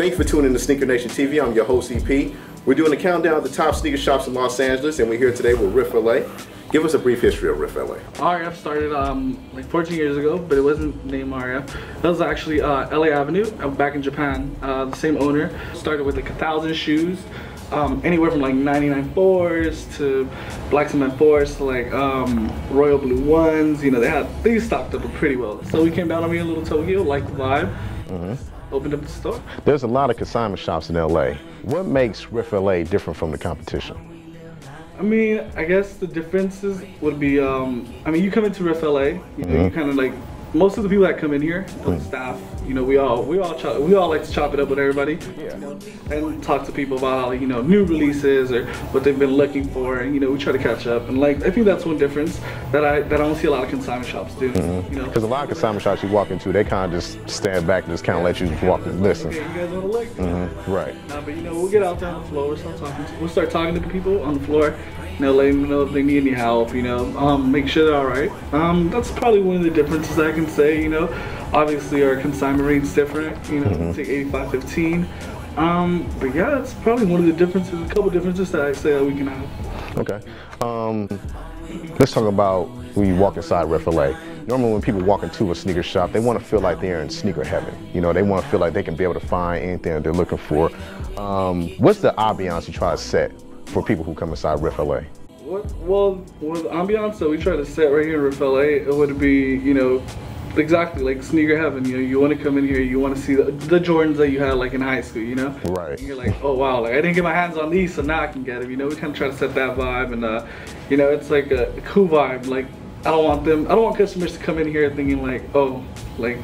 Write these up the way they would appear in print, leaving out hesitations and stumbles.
Thanks for tuning in to Sneaker Nation TV. I'm your host, EP. We're doing a countdown of the top sneaker shops in Los Angeles, and we're here today with RIF LA. Give us a brief history of RIF LA. RIF started like 14 years ago, but it wasn't named RIF. That was actually LA Avenue back in Japan. The same owner started with like 1,000 shoes, anywhere from like 99 4s to black cement 4s to like royal blue 1s. You know, they stocked up pretty well. So we came down on me a little Tokyo, liked the vibe. Opened up the store. There's a lot of consignment shops in LA. What makes RIF LA different from the competition? I mean, I guess the differences would be, I mean, you come into RIF LA, you know, you kind of like, most of the people that come in here, the staff, you know, we all like to chop it up with everybody, you know, and talk to people about, you know, new releases or what they've been looking for, and you know, we try to catch up. And like, I think that's one difference that I don't see a lot of consignment shops do. You know, because a lot of consignment shops you walk into, they kind of just stand back and just kind of let you walk and listen. Okay, you guys want to look? Right. But you know, we'll get out there on the floor. We'll start talking to people on the floor. You know, letting them know if they need any help, you know, make sure they're all right. That's probably one of the differences I can say, you know. Obviously our consignment rate's different, you know, take 85-15. But yeah, that's probably one of the differences, a couple differences that I say that we can have. Okay. Let's talk about when you walk inside RIF LA. Normally when people walk into a sneaker shop, they want to feel like they're in sneaker heaven. You know, they want to feel like they can be able to find anything that they're looking for. What's the ambiance you try to set for people who come inside RIF LA? Well, with the ambiance that we try to set right here in RIF LA, it would be, you know, exactly like sneaker heaven. You know, you want to come in here, you want to see the Jordans that you had like in high school, you know? Right. And you're like, oh wow, like I didn't get my hands on these, so now I can get them. You know, we kind of try to set that vibe, and you know, it's like a cool vibe. Like I don't want customers to come in here thinking like, oh, like,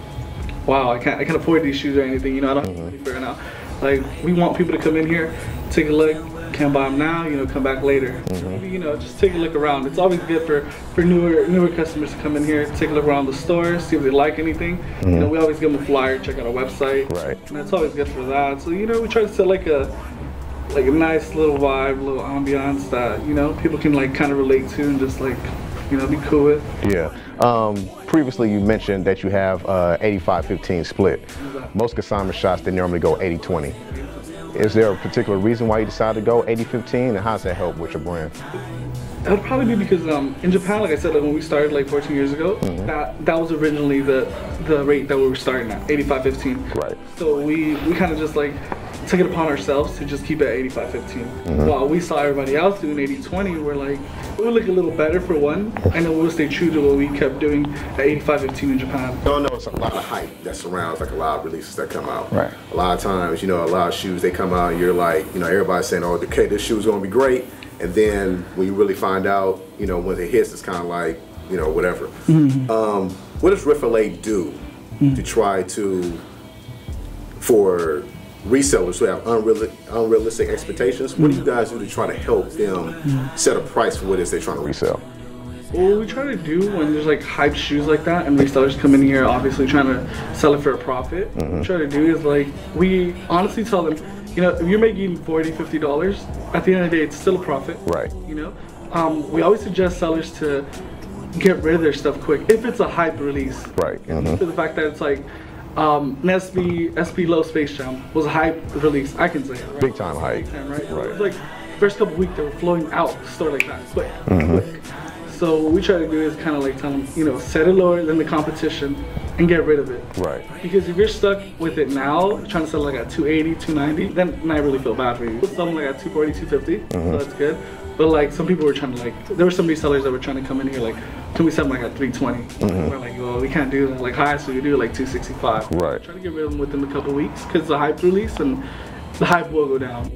wow, I can't afford these shoes or anything. You know, I don't have to figure it out. Like we want people to come in here, take a look. Can't buy them now, you know, come back later. You know, just take a look around. It's always good for newer customers to come in here, take a look around the store, see if they like anything. You know, we always give them a flyer, check out our website. Right. And it's always good for that. So, you know, we try to set like a nice little vibe, little ambiance that, you know, people can like kind of relate to and just like, you know, be cool with. Yeah. Previously you mentioned that you have 85-15 split. Most consignment shops, they normally go 80-20. Is there a particular reason why you decided to go 80-15, and how does that help with your brand? It would probably be because in Japan, like I said, like when we started like 14 years ago, that was originally the rate that we were starting at, 85-15. Right. So we kind of just like took it upon ourselves to just keep it at 85-15. While we saw everybody else doing 80-20, we're like, it would look a little better for one, and then we'll stay true to what we kept doing at 85-15 in Japan. No, it's a lot of hype that surrounds like a lot of releases that come out. Right. A lot of times, you know, a lot of shoes, they come out and you're like, you know, everybody's saying, oh, okay, this shoe is going to be great. And then when you really find out, you know, when it hits, it's kind of like, you know, whatever. What does RIF LA do to try to, for resellers who have unrealistic expectations? What do you guys do to try to help them set a price for what it is they're trying to resell? Well, what we try to do when there's like hype shoes like that and resellers come in here obviously trying to sell it for a profit, what we try to do is like, we honestly tell them, you know, if you're making $40-50, at the end of the day it's still a profit. Right. You know, we always suggest sellers to get rid of their stuff quick if it's a hype release. Right. For the fact that it's like SB Low Space Jam was a hype release, I can say. Right? Big time hype. Big time, right? Right. It was like first couple weeks they were flowing out the store like that, quick. So what we try to do is kind of like tell them, you know, set it lower than the competition and get rid of it. Right. Because if you're stuck with it now, trying to sell like at 280, 290, then I really feel bad for you. Selling like at 240, 250, so that's good. But like some people were trying to like, there were some resellers that were trying to come in here like, can we sell them like at 320? We're like, well, we can't do that. Like highest we could do like 265. Right. Try to get rid of them within a couple weeks because it's a hype release and the hype will go down.